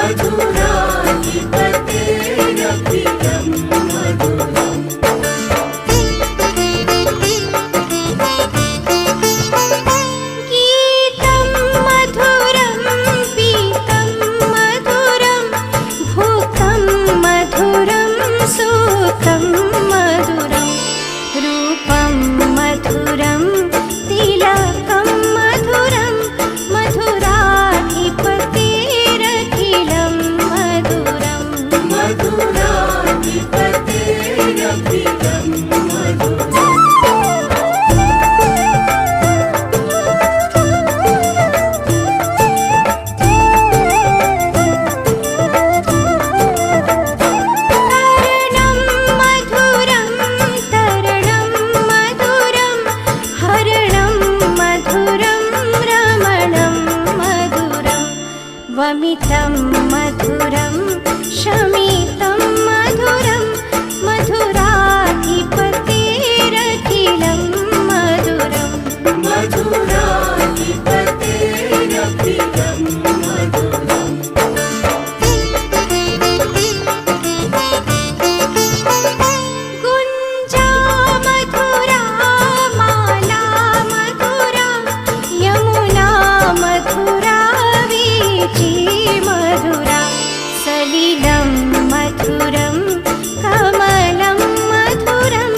मधुराधिपतेरखिलं मधुरम्। गीतं मधुरं पीतं मधुरं भूतं मधुरं सूतं मधुरं रूपं मधुरं तिलकं मधुरं मधुराधिपतेरखिलं मधुरम्। मधुराधिपतेरखिलं मधुरम्। तरणं मधुरं हरणं मधुरं रमणं मधुरं वमितं मधुरं शमितं मधुरं मधुराधिपतेरखिलं मधुरम्। मधुराधिपतेरखिलं मधुरम्। गुञ्जा मधुरा माला मधुरा यमुना मधुरा वीची मधुरा सलिलं मधुरं कमलं मधुरं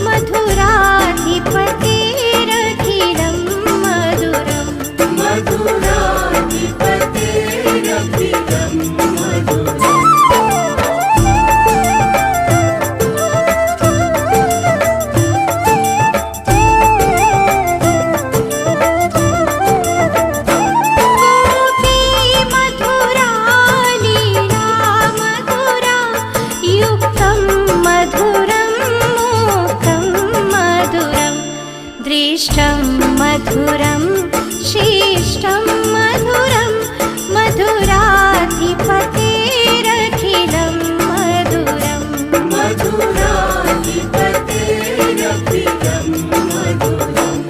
मधुराधिपतेरखिलं मधुरम्। मधुराधिपतेरखिलं मधुरम्। गोपी मधुरा लीला मधुरा युक्तं मधुरं मोक्तं मधुरं दृष्टं मधुरं शिष्टं मधुरं मधुराधिपतेरखिलं मधुरम्। मधुराधिपतेरखिलं मधुरम्।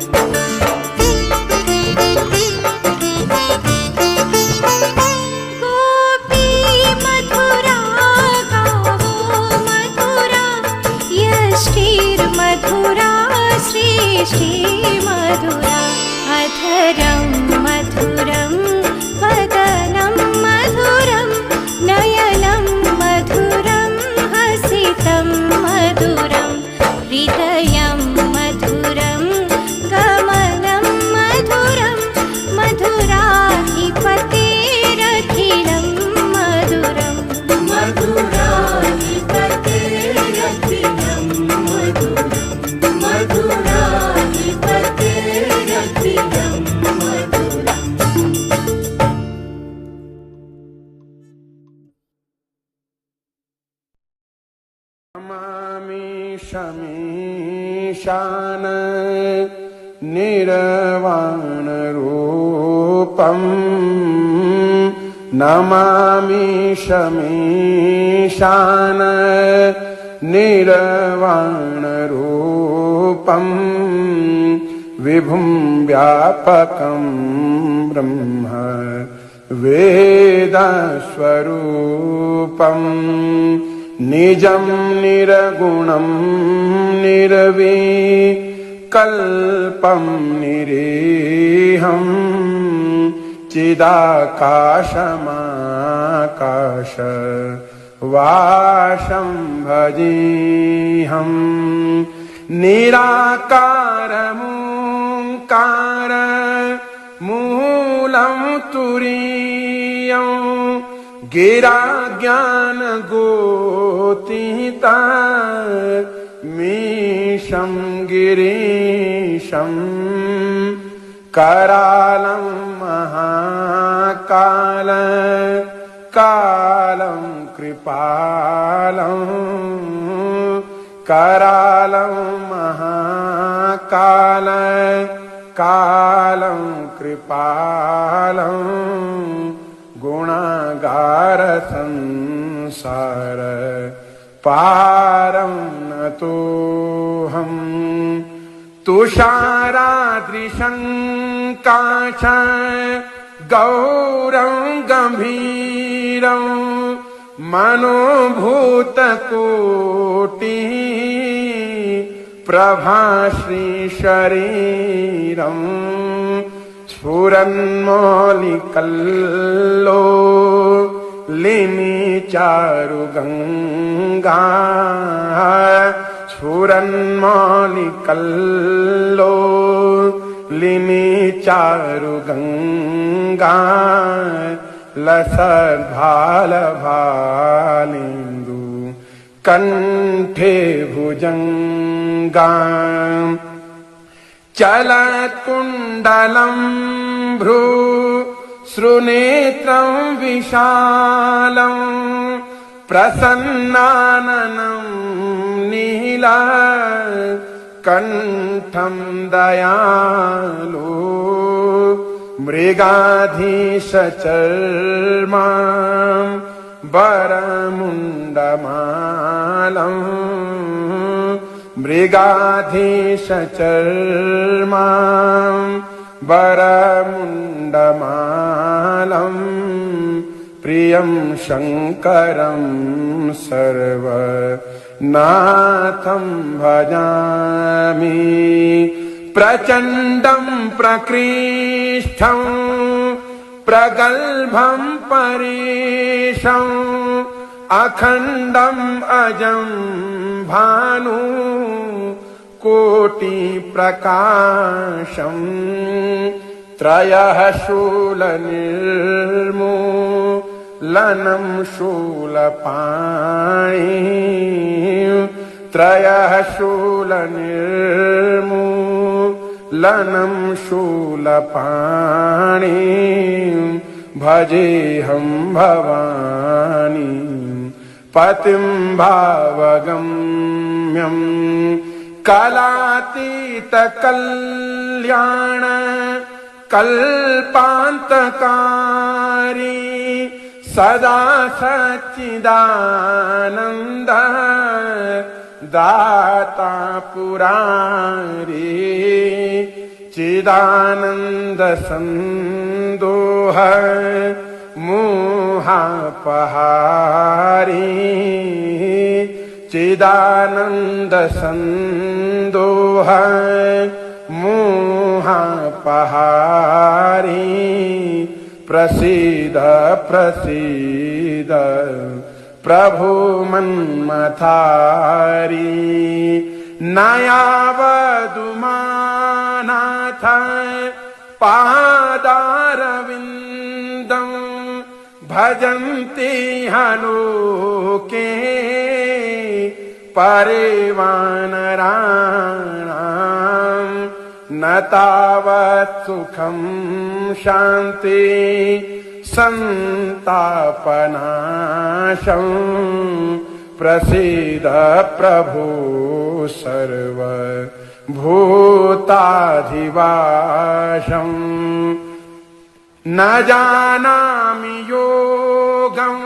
गोपी मधुरा गावो मधुरा यष्टिर्मधुरा सृष्टि मधुरा अधरं मधुरं वदनं मधुरं नयनं मधुरं हसितं मधुरं हृदयं मधुरं गमनं मधुरं मधुराधिपतेरखिलं मधुरम्। मधुराधिपतेरखिलं मधुरम्। मधुराधिपतेरखिलं मधुरम्। नमामि शमीशान निर्वाणरूपम् नमामि शमीशान निर्वाणरूपम् विभुं व्यापकं ब्रह्म वेदस्वरूपम् निजं निरगुणं निर्विकल्पं निरीहं चिदाकाशमाकाश वाशं भजेऽहं निराकारमोङ्कार मूलं तुरीयं गिरा ज्ञान गोतीता मीशं गिरीशं करालं महाकाल कालं कृपालं करालं महाकाल कालं कृपालं गुणागार संसार पारं नतोऽहं तुषारादृशं काश गौरं गंभीरं शरीरं मनोभूतकोटि प्रभाश्री शरीरं स्फुरन्मौलिकल्लोलिनी चारुगङ्गा स्फुरन्मौलिकल्लोलिनी चारुगङ्गा लसद्भालभालेन्दु कण्ठे भुजङ्गा चलत्कुण्डलं भ्रू श्रुनेत्रं विशालं प्रसन्नाननं नीला कण्ठं दयालु मृगाधीशचर्मा वरमुण्डमालम् मृगाधीशचर्मा वरमुण्डमालम् प्रियं शङ्करं सर्वनाथं भजामि प्रचण्डं प्रकृष्टं प्रगल्भं परेशम् अखण्डम् अजं भानु कोटिप्रकाशम् त्रयः शूलनिर्मूलनं शूलपाणि त्रयः शूलनिर्मूलनं शूलपाणि भजेऽहं भवानी पतिं भावगम्यं कलातीतकल्याण कल्पान्तकारी सदा सच्चिदानन्द दाता पुरारी चिदानन्द सन्दोह मोहापहारी चिदानन्द सन्दोह मोहापहारी प्रसीद प्रसीद प्रभु मन्मथारी नयावदुमानाथ पादारविन्दं भजन्ति हलोके परिवानराणां न तावत् सुखं शान्ति संतापनाशं प्रसीद प्रभु सर्वभूताधिवासं न जानामि योगं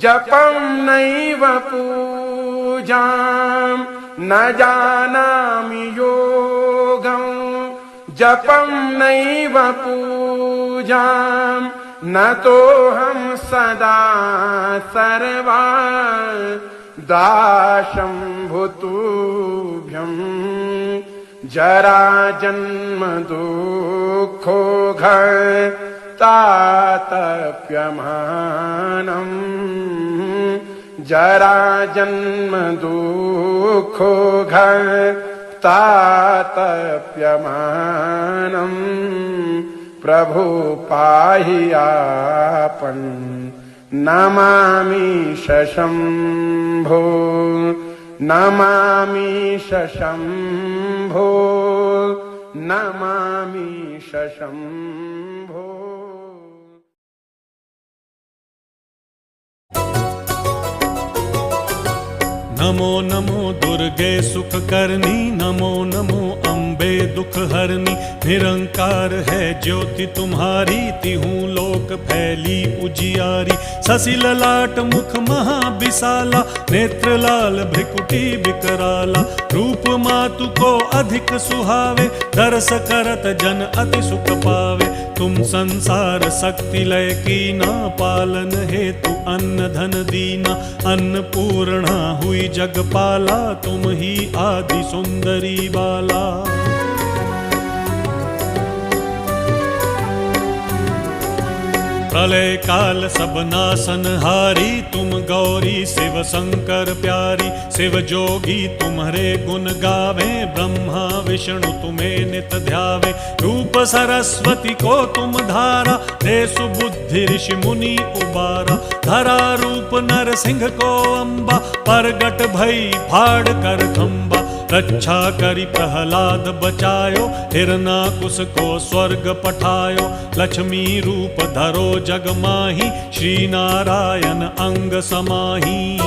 जपं नैव पूजां न जानामि योगं जपं नैव पूजां न तोऽहं सदा सर्वा दाशं भूतुभ्यं जरा जन्म दुःखो तातप्यमानम् जरा जन्म दुःखो तातप्यमानम् प्रभु पाहि आपन् नमामि शम्भो नमामि शम्भो नमामि शम्भो। नमो नमो दुर्गे सुखकर्णी नमो नमो अम्बे दुख हरनी निरंकार है ज्योति तुम्हारी तिहूं लोक फैली उजियारी ससी ललाट मुख महाबिसाला नेत्र लाल भ्रिकुटी बिकराला रूप मातु को अधिक सुहावे, दरस करत जन अति सुख पावे। तुम संसार शक्ति लय कीना, पालन हेतु अन्न धन दीना। अन्नपूर्णा हुई जगपाला, तुम ही आदि सुंदरी बाला। प्रलय काल सब नासन हारी, तुम गौरी शिव शंकर प्यारी। शिव जोगी तुम्हारे गुण गावे, ब्रह्मा विष्णु तुम्हें नित ध्यावे। रूप सरस्वती को तुम धारा, दे सुबुद्धि ऋषि मुनि उबारा। धरा रूप नर सिंह को अम्बा, परगट भई फाड़ कर खंबा। रक्षा करी प्रहलाद बचायो, हिरनाकुश को स्वर्ग पठायो। लक्ष्मी रूप धरो जग माही, श्री नारायण अंग समाही।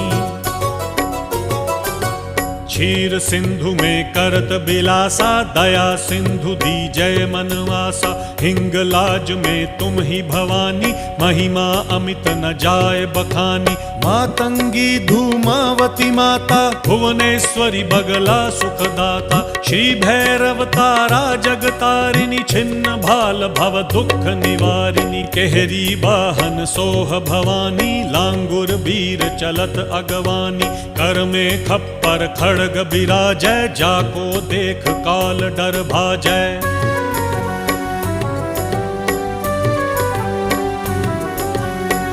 क्षीर सिंधु में करत बिलासा, दया सिंधु दी जय मनवासा। हिंगलाज में तुम ही भवानी, महिमा अमित न जाय बखानी। मातंगी धूमावती माता, भुवनेश्वरी बगला सुखदाता। श्री भैरव तारा जगतारिणी, छिन्न भाल भव दुख निवारिणी। केहरी वाहन सोह भवानी, लांगुर वीर चलत अगवानी। कर में खप्पर खड़ग बिराजै, जाको देख काल डर भाजै।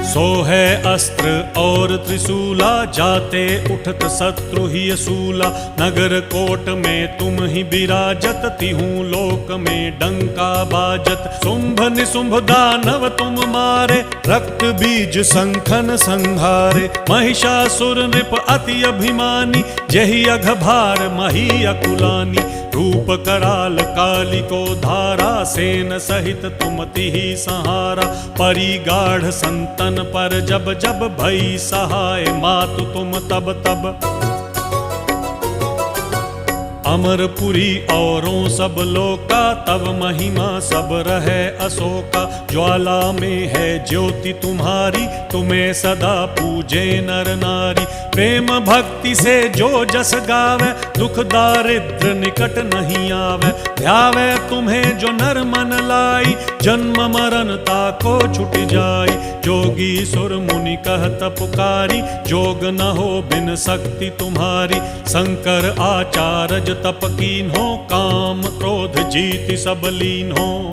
सो है अस्त्र और त्रिशूला, जाते उठत शत्रु ही असूला। नगर कोट में तुम ही विराजत, तिहूं लोक में डंका बाजत। शुंभ निशुंभ दानव तुम मारे, रक्त बीज संखन संहारे। महिषासुर नृप अति अभिमानी, जहि अघभार मही अकुलानी। रूप कराल काली को धारा, सेन सहित तुम तिहि सहारा। परिगाढ़ संतन पर जब जब, भई सहाय मातु तुम तब तब। अमरपुरी औरों सब लोका, तब महिमा सब रहे अशोका। ज्वाला में है ज्योति तुम्हारी, तुम्हें सदा पूजे नर नारी। प्रेम भक्ति से जो जस गावे, दुख दारिद्र निकट नहीं आवे। ध्यावे तुम्हें जो नर मन लाई, जन्म मरण ताको छुट जाई। जोगी सुर मुनि कहत पुकारी, जोग न हो बिन शक्ति तुम्हारी। शंकर आचार्य तप कीन हो, काम क्रोध जीति सब लीन हो।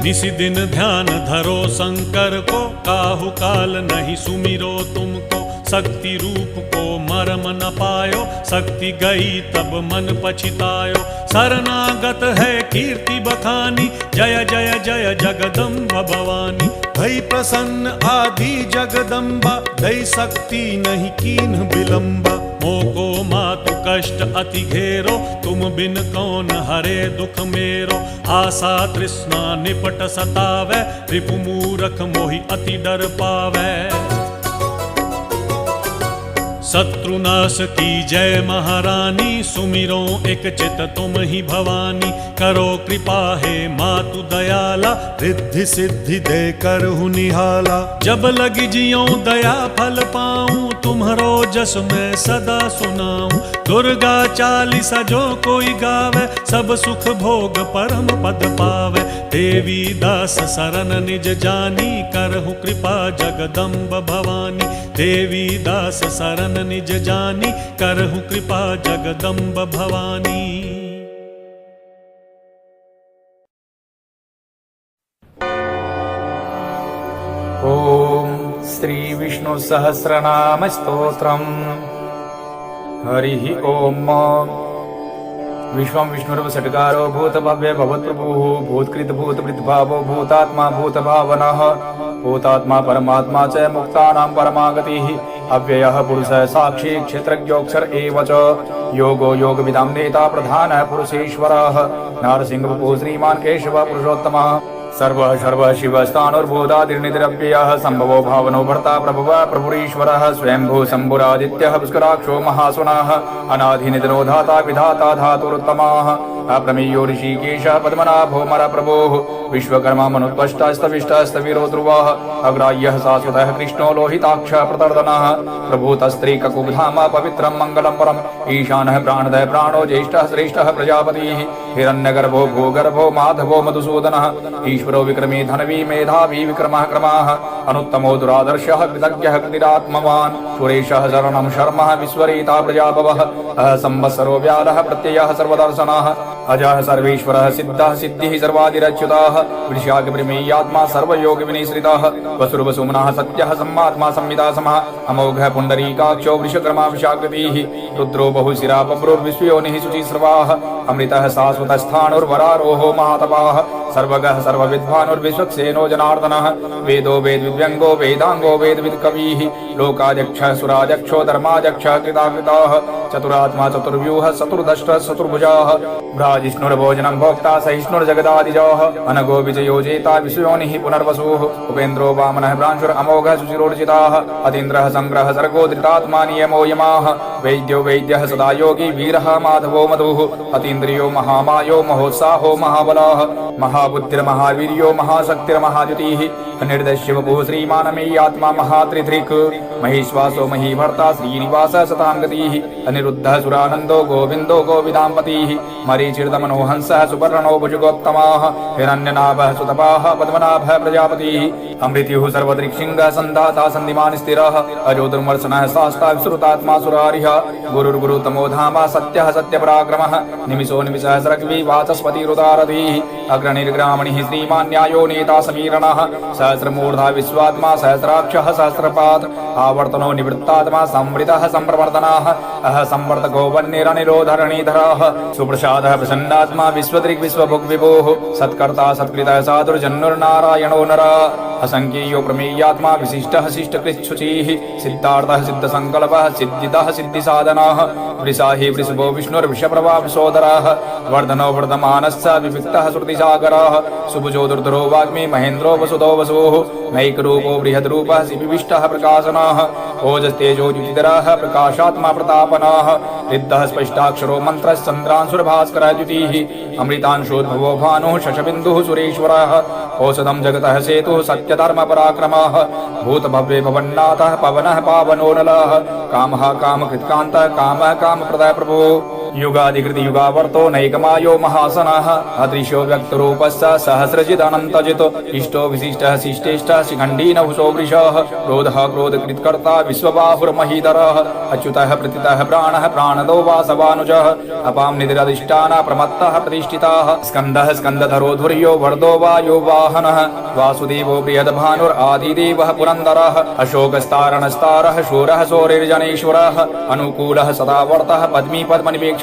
निसी दिन ध्यान धरो शंकर को, काहु काल नहीं सुमिरो तुमको। शक्ति रूप को मरम न पायो, शक्ति गई तब मन पछितायो। शरणागत है कीर्ति बखानी, जय जय जय जगदम्ब भवानी। भई प्रसन्न आदि जगदम्बा, दई शक्ति नहीं कीन विलंबा। मोको मातु कष्ट अति घेरो, तुम बिन कौन हरे दुख मेरो। आशा तृष्णा निपट सतावे, रिपु मूरख मोहि अति डर पावे। शत्रुनाश की जय महारानी, सुमिरो एक चित तुम ही भवानी। करो कृपा हे मातु दयाला, रिद्धि सिद्धि देकर हूँ निहाला। जब लगी जियो दया फल पाऊं, तुम्हारो जस मैं सदा सुनाऊं। दुर्गा चालीसा जो कोई गावे, सब सुख भोग परम पद पावे। देवी दास शरण निज जानी, करहु कृपा जगदम्ब भवानी। देवी दास शरण निज जानी, करहु कृपा जगदम्ब भवानी। ओम श्री विष्णु सहस्रनाम स्तोत्रम्। हरि ओम। विश्वं विष्णुर्व षट्कारो भूत भव्य भवत्प्रभुः। भूतकृत भूत भावो भूतात्मा भूत भावनः। भूतात्मा परमात्मा च मुक्तानां परमागतिः। अव्ययः पुरुषः साक्षी क्षेत्रज्ञोऽक्षर एव च। योगो योगविदां नेता प्रधानः पुरुषेश्वरः। नारसिंह श्रीमान् केशव पुरुषोत्तमः। सर्व सर्व शिवस्थानुर्भूतादिर्निद्रव्ययः सम्भवो भावनो भर्ता प्रभुः प्रभुरीश्वरः स्वयंभू शम्भुरादित्यः पुष्कराक्षो महासुनाः अनाधिनिधनो धाता विधाता धातुरुत्तमाः अप्रमेयो ऋषिकेश पद्मनाभो मरप्रभोः विश्वकर्मा मनुत्वष्टस्तविष्टस्तवीरो ध्रुवः अग्राह्यः शाश्वतः कृष्णो लोहिताक्षः प्रतर्दनः प्रभूतस्त्रीककुब्धाम पवित्रं मङ्गलं परम् ईशानः प्राणदः प्राणो ज्येष्ठः श्रेष्ठः प्रजापतिः हिरण्यगर्भो भूगर्भो माधवो मधुसूदनः ईश्वरो विक्रमी धनवी मेधावी विक्रमः क्रमाः अनुत्तमो दुरादर्शः कृतज्ञः कृतिरात्मवान् सुरेशः शरणं शर्मः विश्वरीता प्रजापवः संवत्सरो व्यालः प्रत्ययः सर्वदर्शनः अजः सर्वेश्वरः सिद्धः सिद्धिः सर्वादिरच्युताः विषयाग्निमेयात्मा सर्वयोगविनिश्रितः वसुर्वसुमनः सत्यः सम्मात्मा संविदा समः अमोघः पुण्डरीकाक्षो वृषकर्मा विशाकृतिः रुद्रो बहुशिरा बभ्रुर्विश्वयोनिः शुचिस्रवाः अमृतः शाश्वतस्थाणुर्वरारोहो महातपाः सर्वगः सर्वविद्वानुर्विश्वक्सेनो जनार्दनः वेदो वेदविव्यङ्गो वेदाङ्गो वेदविद्कविः लोकाध्यक्षः सुराध्यक्षो धर्माध्यक्षः कृताकृताः चतुरात्मा चतुर्व्यूहः चतुर्दष्टः चतुर्भुजाः भ्राजिष्णुर्भोजनं भोक्ता सहिष्णुर्जगदादिजः अनगो विजयो जेता विश्वयोनिः पुनर्वसुः उपेन्द्रो वामनः भ्रांशुरमोघः सुचिरोर्जिताः अतीन्द्रः सङ्ग्रहः सर्गो धृतात्मा नियमो यमाः वैद्यो वैद्यः सदा योगी वीरः माधवो मधुः अतीन्द्रियो महामायो महोत्साहो महाबलः महाबुद्धिर्महावीर्यो महाशक्तिर्महाद्युतिः निर्दश्य वपुः श्रीमानमेयात्मा महात्रिधृक् महेश्वासो महीभर्ता श्रीनिवासः सतां गतिः अनिरुद्धः सुरानन्दो गोविन्दो गोविदाम्पतिः मरीचिर्दमनो हंसः सुपर्णो भुजगोत्तमाः हिरण्यनाभः सुतपाः पद्मनाभः प्रजापतिः अमृत्युः सर्वदृक्सिंहः सन्धाता सन्धिमान् स्थिरः अजो दुर्मर्शनः शास्ता विश्रुतात्मा सुरारिः गुरुर्गुरुतमो धामा सत्यः सत्यपराक्रमः निमिषो निमिषः स्रग्वी वाचस्पतिरुदारधिः अग्रणिर्ग्रामणिः श्रीमान् न्यायो नेता समीरणः सहस्रमूर्धा विश्वात्मा सहस्राक्षः सहस्रपात् आवर्तनो निवृत्तात्मा संवृतः संप्रवर्तनाः अह संवर्तको वह्निरनिरोधरणीधराः सुप्रसादः प्रसन्नात्मा विश्वदृग्विश्वभुग्विभोः सत्कर्ता सत्कृतः साधुर्जन्नुर्नारायणो नरः असंख्येयो प्रमेयात्मा विशिष्टः शिष्टकृच्छुचिः सिद्धार्थः सिद्धसङ्कल्पः सिद्धितः सिद्धिसाधनाः वृषाहि वृषभो विष्णुर्विषप्रभा विशोदराः वर्धनो वर्धमानश्च विविक्तः श्रुतिसागराः सुभुजो दुर्धरो वाग्मी महेन्द्रो वसुतो वसुः नैकरूपो बृहद्रूपः शिविविष्टः प्रकाशनाः ओजस्तेजो द्युतिधराः प्रकाशात्मा प्रतापनाः रिद्धः स्पष्टाक्षरो मन्त्रः चन्द्रांशुर्भास्करः द्युतिः अमृतांशोद्भवो भानुः शशबिन्दुः सुरेश्वरः औषधं जगतः सेतुः सत्यधर्मपराक्रमः भूतभव्ये भवन्नाथः पवनः पावनो नलः कामः कामकृत्कान्तः कामः कामप्रदः प्रभुः युगाधिकृति युगावर्तो नैकमायो महासनः अदृशो व्यक्तरूपस्य सहस्रजिदनन्तजित् इष्टो विशिष्टः शिष्टेष्टः शिखण्डी नहुषो वृषः क्रोधः क्रोधकृत्कर्ता विश्वबाहुर्महीधरः अच्युतः प्रतितः प्राणः प्राणदो वासवानुजः अपां निधिरधिष्ठानः प्रमत्तः प्रतिष्ठिताः स्कन्दः स्कन्दधरो धुर्यो वर्धो वायो वाहनः वासुदेवो बृहद्भानुरादिदेवः पुरन्दरः अशोकस्तारणस्तारः शूरः शौरिर्जनेश्वरः अनुकूलः सदावर्तः पद्मी पद्मनिपेक्ष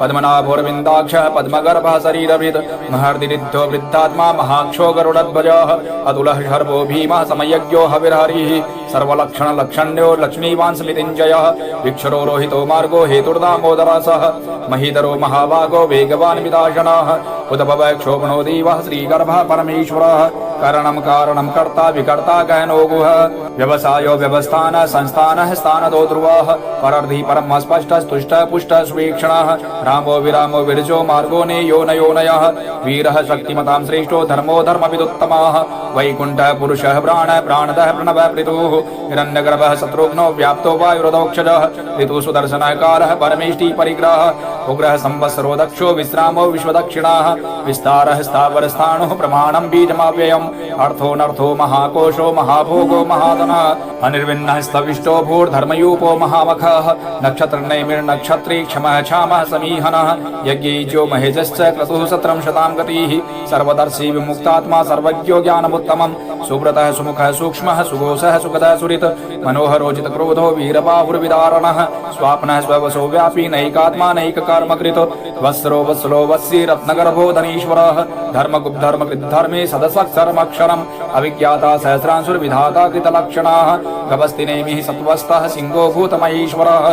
पद्मनाभोर्विन्दाक्षः पद्मगर्भः शरीरभृत् महर्दिरिद्धो वृद्धात्मा महाक्षो गरुडध्वजः अतुलः शर्वो भीमः समयज्ञो हविर्हरिः सर्वलक्षणलक्षण्यो लक्ष्मीवान् स्मृतिञ्जयः विक्षरो रोहितो मार्गो हेतुर्दामोदरसः महीधरो महाभागो वेगवान् विदाशनः उद्भवः क्षोभनो देवः श्रीगर्भः परमेश्वरः करणं कारणं कर्ता विकर्ता गहनो गुहः व्यवसायो व्यवस्थानः संस्थानः स्थानदो ध्रुवः परर्धि परमः स्पष्टः स्तुष्टः पुष्टः सुवीक्षणः रामो विरामो विरजो मार्गो नेयो नयोनयः वीरः शक्तिमतां श्रेष्ठो धर्मो धर्मविदुत्तमः वैकुण्ठः पुरुषः प्राणः प्राणदः प्रणवः पृथुः हिरण्यगर्भः शत्रुघ्नो व्याप्तो वायुरदोक्षजः ऋतुः सुदर्शनः कालः परमेष्टि परिग्रहः उग्रः संवत्सरो दक्षो विश्रामो विश्वदक्षिणाः विस्तारः स्थावरस्थाणुः प्रमाणं बीजमाव्ययम् अर्थो महाकोशो महाभोगो महाधनः अनिर्विन्नः स्तविष्टो भूर्धर्मयूपो महामखः नक्षत्रनैमिर्नक्षत्री क्षमः क्षामः समीहनः यज्ञैज्यो महेजश्च क्रतुः सत्रं शतां गतिः सर्वदर्शी विमुक्तात्मा सर्वज्ञो ज्ञानमुत्तमम् सुव्रतः सुमुखः सूक्ष्मः सुघोषः सुगतः सुरित् मनोहरोचितक्रोधो वीरबाहुर्विदारणः स्वाप्नः स्ववसो व्यापी नैकात्मा नैककारणः कर्मकृत वस्रो वत्सलो वत्सी रत्नगर्भो धनीश्वरः धर्मकृद्धर्मे सदस्वक्षरमक्षरम् अविज्ञाता सहस्रांशुर्विधाता कृतलक्षणाः गभस्तिनेमिः सत्त्वस्तः सिंहो भूतमहेश्वरः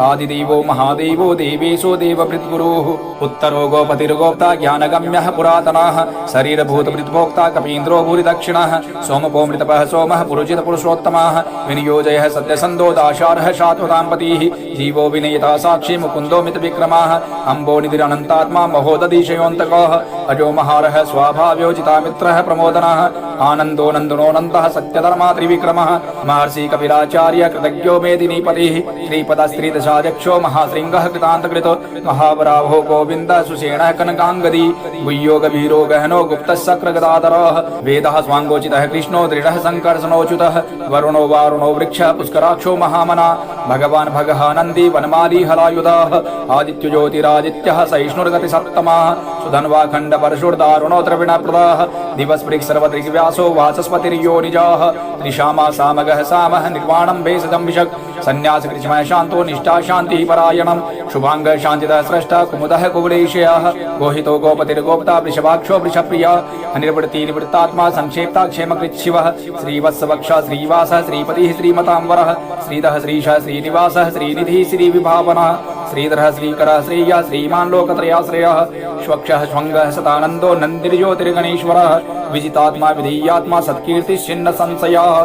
आदिदेवो महादेवो देवेशो देवभृद्गुरुः उत्तरो गोपतिर्गोप्ता ज्ञानगम्यः पुरातनः शरीरभूतभृद्भोक्ता कपीन्द्रो भूरिदक्षिणः सोमपो मृतपः सोमः पुरुषोत्तमः विनियोजयः सत्यसन्धो दाशार्हः शाश्वताम्पतिः जीवो विनयता साक्षी मुकुन्दो मितविक्रमः अम्बो निधिरनन्तात्मा महोदधिशयोऽन्तकः अजो महारः स्वाभाव्योजितामित्रः प्रमोदनः आनन्दो नन्दनोऽनन्तः सत्यधर्मा त्रिविक्रमः महर्षि कपिलाचार्य कृतज्ञो मेदिनीपतिः श्रीपदस्त्रीदशाध्यक्षो महाशृङ्गः कृतान्तकृत महावराहो गोविन्द सुषेणः कनकाङ्गदी गुह्यो गभीरो गहनो गुप्तः शक्रगदाधरः वेदः स्वाङ्गोचितः कृष्णो दृढः सङ्कर्षणोच्युतः वरुणो वारुणो वृक्षः पुष्कराक्षो महामना भगवान् भगः नन्दी वनमाली हलायुधः आदित्य ज्योतिरादित्यः सहिष्णुर्गतिसत्तमः सुधन्वा खण्ड परशुर्दारुणो द्रविणप्रदः दिवस्पृक्सर्वदृग्व्यासो वाचस्पतिर्योनिजः त्रिशामा सामगः सामः निर्वाणं भेषजं विशक् सन्न्यास कृष्मः शान्तो निष्ठा शान्तिः परायणं शुभाङ्गः शान्तिदः स्रष्टः कुमुदः कुवलेशयः गोहितो गोपतिर्गोप्ता वृषभाक्षो वृषप्रियः अनिर्वृत्ति निवृत्तात्मा संक्षेप्ता क्षेमकृच्छिवः श्रीवत्सवक्षः श्रीवासः श्रीपतिः श्रीमताम्बरः श्रीधः श्रीशः श्रीनिवासः श्रीनिधिः श्रीविभावनः श्रीधरः श्रीकरः श्रेयः श्रीमान् लोकत्रयाश्रयः श्वक्षः श्वङ्गः सदानन्दो नन्दिर्ज्योतिर्गणेश्वरः विजितात्मा विधेयात्मा सत्कीर्तिश्चिन्न संशयः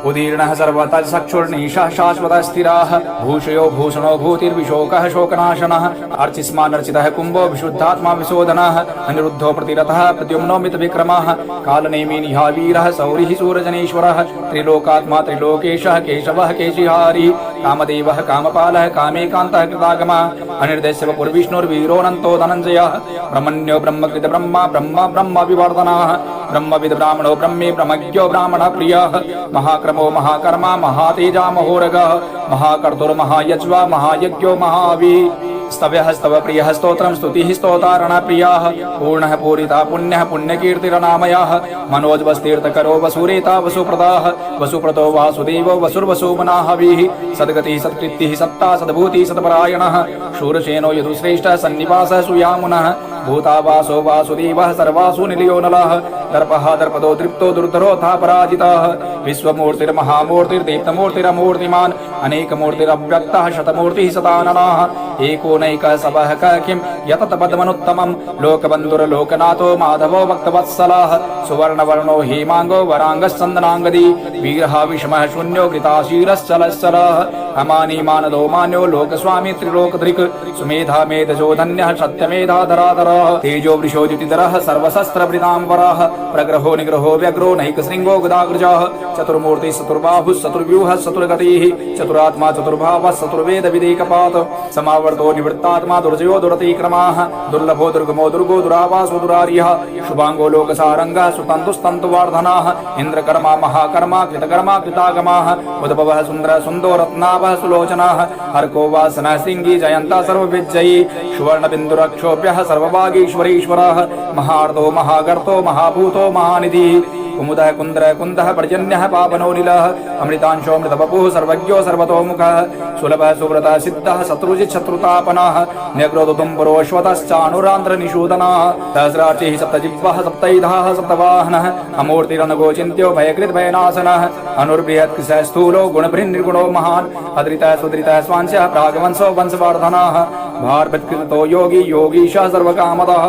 उदीर्णः सर्वतः चक्षुर्निशः शाश्वतः स्थिराः भूषयो भूषणो भूतिर्विशोकः शोकनाशनः अर्चिस्मानर्चितः कुम्भो विशुद्धात्मा विशोधनः अनिरुद्धो प्रतिरथः प्रद्युम्नो मितविक्रमः कालनेमी निहावीरः सौरिः सूरजनेश्वरः त्रिलोकात्मा त्रिलोकेशः केशवः केशिहारी कामदेवः कामपालः कामेकान्तः कृतागमः अनिर्देश्य पुर्विष्णुर्वीरोऽनन्तो धनञ्जयः ब्रह्मण्यो ब्रह्मकृत ब्रह्मा ब्रह्म विवर्धनः ब्रह्मविद ब्राह्मणो ब्रह्मे ब्रह्मज्ञो ब्राह्मणः प्रियः महाक्रमो महाकर्मा महातेजा महोरगः महाकर्तुर्महायज्वा महायज्ञो महावी स्तव्यः स्तव प्रियः स्तोत्रं स्तुतिः स्तोतारणः प्रियाः पूर्णः पूरिता पुण्यः पुण्यकीर्तिरनामयः मनोजवस्तीर्थकरो वसुरेता वसुप्रदाः वसुप्रदो वासुदेवो वसुर्वसुमनाहविः सद्गतिः सत्कृतिः सत्ता सद्भूतिः सत्परायणः शूरसेनो यदुश्रेष्ठः सन्निवासः सुयामुनः भूतावासो वासुदेवः सर्वासु निलयो नलः दर्पः दर्पदो दृप्तो दुर्धरोऽथा पराजितः विश्वमूर्तिर्महामूर्तिर्दीप्तमूर्तिरमूर्तिमान् अनेकमूर्तिरव्यक्तः शतमूर्तिः सदाननः एकोनैकः सबः किं यतत पद्मनुत्तमं लोकबन्धुर्लोकनाथो माधवो भक्तवत्सलः सुवर्णवर्णो हेमाङ्गो वराङ्गश्चन्दनाङ्गदी वीरः विषमः शून्यो कृताशीरश्चलश्चलः अमानी मानदो मान्यो लोकस्वामी त्रिलोकधृक् सुमेधा मेधजो धन्यः सत्यमेधाधराधरः तेजो वृषोद्युतिधरः सर्वशस्त्रभृताम्बरः प्रग्रहो निग्रहो व्यग्रो नैकशृङ्गो गदाग्रजः चतुर्मूर्तिः चतुर्बाहुः चतुर्व्यूहः चतुर्गतिः चतुरात्मा चतुर्भावः चतुर्वेद विदेकपात् समावर्तो निवृत्तात्मा दुर्जयो दुरतिक्रमाः दुर्लभो दुर्गमो दुर्गो दुरावासो दुरार्यः शुभाङ्गो लोकसारङ्गः सुतन्तुस्तन्तुवर्धनाः इन्द्रकर्मा महाकर्मा कृतकर्मा कृतागमाः उद्भवः सुन्दरः सुन्दो रत्नाभः सुलोचनाः हर्को वासनः सिंही जयन्ता सर्वविजयी सुवर्णबिन्दुरक्षोभ्यः सर्वभागीश्वरीश्वरः महार्दो महागर्तो महाभूतो महानिधिः कुमुदः कुन्द्रः कुन्दः पर्जन्यः पावनो नीलः अमृतांशोऽमृतवपुः सर्वज्ञो सर्वतोमुखः सुलभः सुव्रतः सिद्धः शत्रुजिच्छत्रुतापनः न्यग्रोदुम्बरोऽश्वतश्चानुरान्ध्रनिषूदनः सहस्रार्चिः सप्तजिह्वः सप्तैधः सप्तवाहनः अमूर्तिरनगोचिन्त्यो भयकृद्भयनाशनः अनुर्बृहत्कृशः स्थूलो गुणभृन्निर्गुणो महान् अधृतः सुधृतः स्वांशः प्रागवंशो वंशवर्धनः भारभृत्कृतो योगी योगीशः सर्वकामदः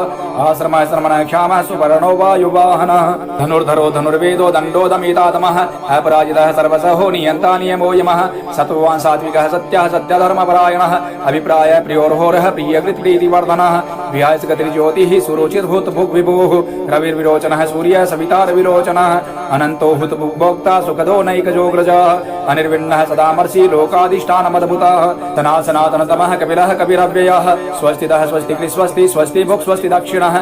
आश्रमः श्रमणः क्षामः सुपर्णो वायुवाहनः धनुर्धरो धनुर्वेदो दण्डो दमितातमः अपराजितः सर्वसहो नियन्ता नियमो यमः सत्त्ववान् सात्विकः सत्यः सत्यधर्मपरायणः अभिप्राय प्रियोर्होरः प्रियकृत्प्रीतिवर्धनः विहायसगतिर्ज्योतिः सुरुचिर्भूतभुग्विभुः रविर्विरोचनः सूर्यः सविता रविरोचनः अनन्तो हुतभुग्भोक्ता सुखदो नैकजोग्रजः अनिर्विण्णः सदामर्षि लोकाधिष्ठानमद्भुतः सनातनतमः कपिलः कपिरव्ययः स्वस्तितः स्वस्तिकृ स्वस्ति स्वस्ति भुक् स्वस्ति दक्षिणः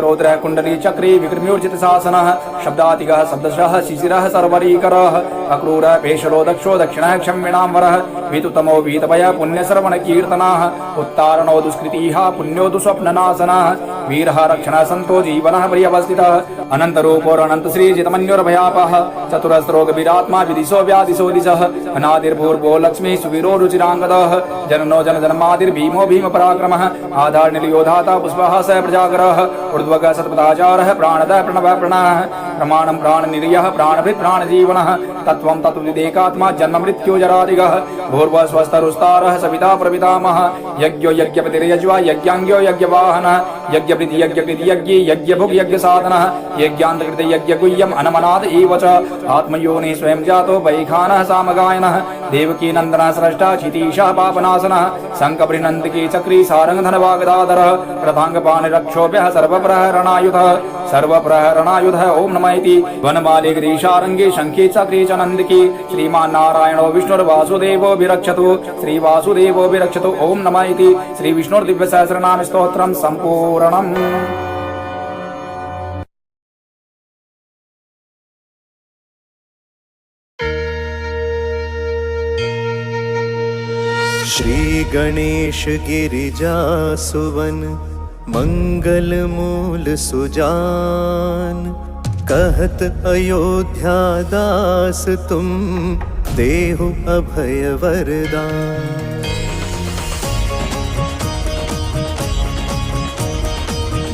रोद्रः कुण्डली चक्री विक्रम्योर्जित शासनः शब्दातिगः शब्दशः शिशिरः सर्वरीकरः अक्रूरः पेशलो दक्षो दक्षिणः क्षम्यणाम्बरः वितुतमो वीतपय पुण्यश्रवणकीर्तनाः उत्तारणो दुष्कृतिः पुण्यो दुःस्वप्ननाशनः वीरः रक्षणः सन्तो जीवनः पर्यवस्थितः अनंत रूप और अनंत श्री जितमन्योर्भयापः चतुरस्रोग विरात्मा विदिशो व्यादिशो दिशः अनादिर्भूर्भो लक्ष्मी सुवीरो रुचिरांगदः जननो जन जन्मादिर्भीमो भीम पराक्रमः आधार निलयोधाता पुष्पः स प्रजागरः ऊर्ध्वगः सत्पदाचारः प्राणदः प्रणवः प्रणः प्रमाणं प्राण निरियः प्राणभृत् प्राणजीवनः तत्त्वं तत्त्वविदेकात्मा जन्म मृत्यु जरादिगः भूर्भुवः स्वस्तरुस्तारः सविता प्रपितामहः यज्ञो यज्ञपतिर्यज्वा यज्ञाङ्ग्यो यज्ञवाहनः यज्ञप्रीति यज्ञकृति यज्ञी यज्ञभुक् यज्ञसाधनः यज्ञान्तकृते यज्ञगुह्यम् अनमनाद एव च आत्मयोनिः स्वयं जातो वैखानः सामगायनः देवकी नन्दनः स्रष्टा क्षितीशः पापनाशनः शङ्खपरिनन्दिकी चक्री सारङ्गधनवागदाधरः रथाङ्गपाणिरक्षोभ्यः सर्वप्रहरणायुधः ओम नमः इति वनमाले गिरीशारङ्गे शङ्खे चक्रे च नन्दिकी श्रीमान्नारायणो विष्णुर्वासुदेवो विरक्षतु श्रीवासुदेवो विरक्षतु ओम नमः इति श्री विष्णुर्दिव्यसहस्रनाम स्तोत्रं सम्पूर्णम्। श्री गणेश गिरिजा सुवन मंगल मूल सुजान कहत अयोध्या दास तुम देहु अभय वरदान।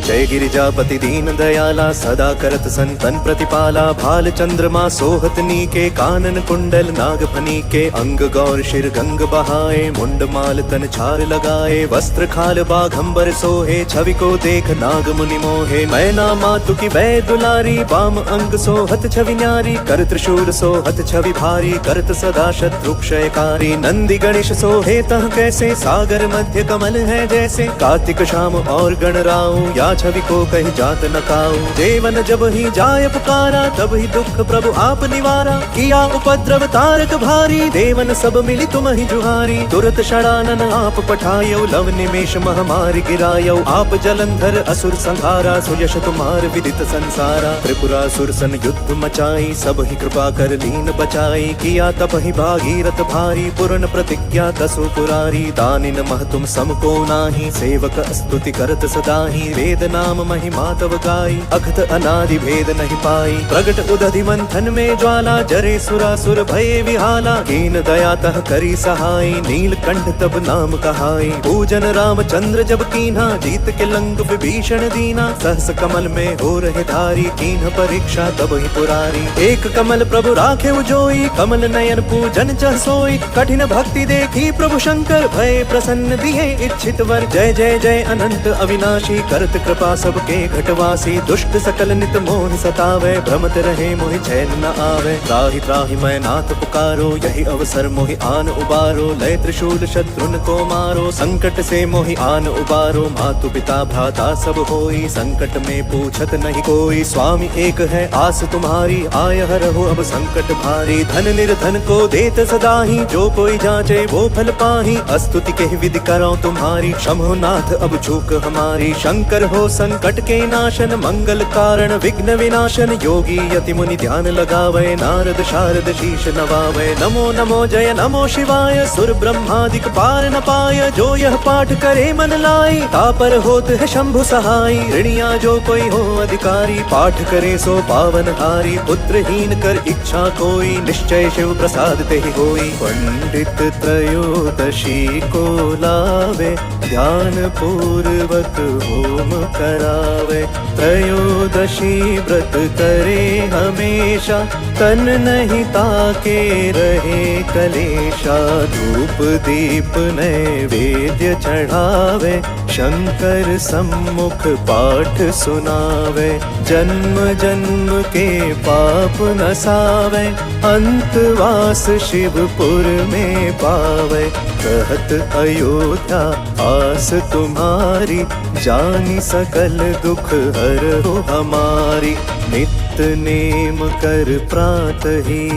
जय गिरिजापति दीन दयाला सदा करत संतन प्रतिपाला भाल चंद्रमा सोहत नीके कानन कुंडल नाग फनी के अंग गौर शिर गंग बहाए मुंड माल तन छार लगाए वस्त्र खाल बाघंबर सोहे छवि को देख नाग मुनि मोहे मैना मातु की वै दुलारी वाम अंग सोहत छवि न्यारी कर त्रिशूल सोहत छवि भारी करत सदा शत्रु क्षयकारी नंदी गणेश सोहे तह कैसे सागर मध्य कमल है जैसे कार्तिक शाम और गणराऊ या छवि को कहीं जात न काऊ। देवन जब ही जाय पुकारा तब ही दुख प्रभु आप निवारा किया उपद्रव तारक भारी देवन सब मिली तुम ही जुहारी तुरत षडानन आप पठायो लव निमेष महामारी गिरायो आप जलंधर असुर संहारा सुयश तुम्हार विदित संसारा त्रिपुरासुर सन युद्ध मचाई सब ही कृपा कर लीन बचाई किया तब ही भागीरथ भारी पूर्ण प्रतिज्ञा दसु पुरारी दानिन मह तुम सम को नाही सेवक स्तुति करत सदाही वेद नाम महिमा तव गाई अखत अनादि भेद नहीं पाई प्रगट उदधि मंथन में ज्वाला जरे सुरासुर भये विहाला कीन दया तह करी सहाय नीलकंठ तब नाम कहाई पूजन रामचंद्र जब कीन्हा जीत के लंक विभीषण दीना सहस कमल में हो रहे धारी कीन्ह परीक्षा तब ही पुरारी एक कमल प्रभु राखे उजोई कमल नयन पूजन चह सोई कठिन भक्ति देखी प्रभु शंकर भय प्रसन्न दिए इच्छित वर जय जय जय अनंत अविनाशी करत कृपा सबके घटवासी दुष्ट सकल नित मोह सतावे भ्रमत रहे मोहि चैन न आवे त्राहि त्राहि मैं नाथ पुकारो यही अवसर मोहि आन उबारो लय त्रिशूल शत्रुन को मारो संकट से मोहि आन उबारो मातु पिता भ्राता सब होई संकट में पूछत नहीं कोई स्वामी एक है आस तुम्हारी आय हरहु अब संकट भारी धन निर्धन को देत सदाही जो कोई जाचे वो फल पाही अस्तुति के विधि करो तुम्हारी क्षमो नाथ अब चूक हमारी शंकर हो संकट के नाशन मंगल कारण विघ्न विनाशन योगी यति मुनि ध्यान लगावे नारद शारद शीश नवावे नमो नमो जय नमो शिवाय सुर ब्रह्मादिक पार न पाय जो यह पाठ करे मन लाई तापर होत है शंभु सहाय ऋणिया जो कोई हो अधिकारी पाठ करे सो पावन हारी पुत्रहीन कर इच्छा कोई निश्चय शिव प्रसाद ते ही होई पंडित त्रयोदशी को लावे ध्यान पूर्वक होम करावे त्रयोदशी व्रत करे हमेशा तन नहीं ताके रहे कलेशा धूप दीप नैवेद्य चढ़ावे शंकर सम्मुख पाठ सुनावे जन्म जन्म के पाप नसावे अंतवास शिवपुर में पावे कहत अयोध्या आस तुम्हारी जानी सकल दुख हरो हमारी नित्य नेम कर प्रातः ही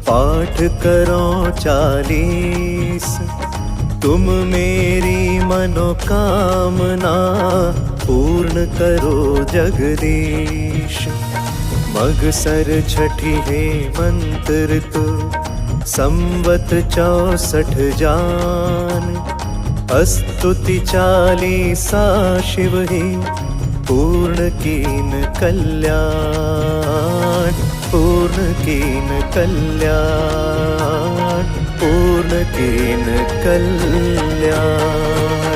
पाठ करो 40 तुम मेरी मनोकामना पूर्ण करो जगदीश मगसर छठी है मंत्र तो संवत 64 जान स्तुति 40 शिव ही पूर्ण कीन कल्याण, पूर्ण कीन कल्याण, पूर्ण कीन कल्याण।